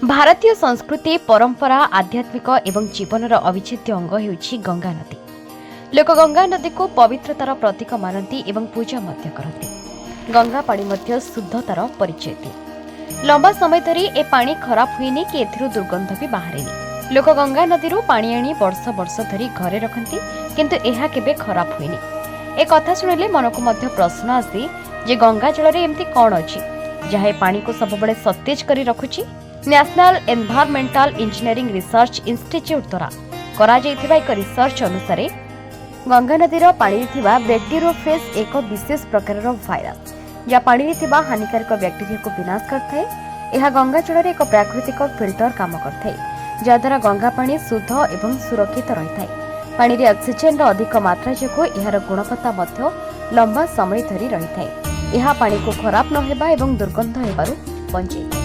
भारतीय संस्कृति परंपरा आध्यात्मिक एवं जीवनर अविच्छेद्य अंग हेउछि गंगा नदी। लोक गंगा नदी को पवित्रतार प्रतीक मानती एवं पूजा मध्य करती। गंगा पानी मध्य शुद्धतार परिचय दिए। लंबा समय धरी ए पानी खराब हुईनी कि एथिरु दुर्गंध भी बाहरेनी। लोक गंगा नदी पानी आनी वर्ष वर्ष धरी घरे रखती किंतु एहा केबे खराब हुईनी। ए कथा शुणिले मन को मध्य प्रश्न आसी जे गंगा जल रे एमती कौन अछि जहा ए पानी को सबबेले सतेज करी रखुछि। National environmental engineering research institute द्वारा करा जायथिबा एक रिसर्च अनुसार गंगा नदीर पानी थिबा बैक्टीरियोफेज एक विशेष प्रकार भाइरस या पानी रे थिबा हानिकारक बैक्टीरिया को विनाश करथाय। यह गंगा जल रे एक प्राकृतिक फिल्टर काम करथाय जद्वारा गंगा पानी शुद्ध एवं सुरक्षित रहिथाय। पानी रे ऑक्सीजन रो अधिक मात्रा जोगु एहार गुणवत्ता मध्य लंबा समय धरी रहिथाय। यह पानी को खराब न हेबा एवं दुर्गंध हेबारु बंचे।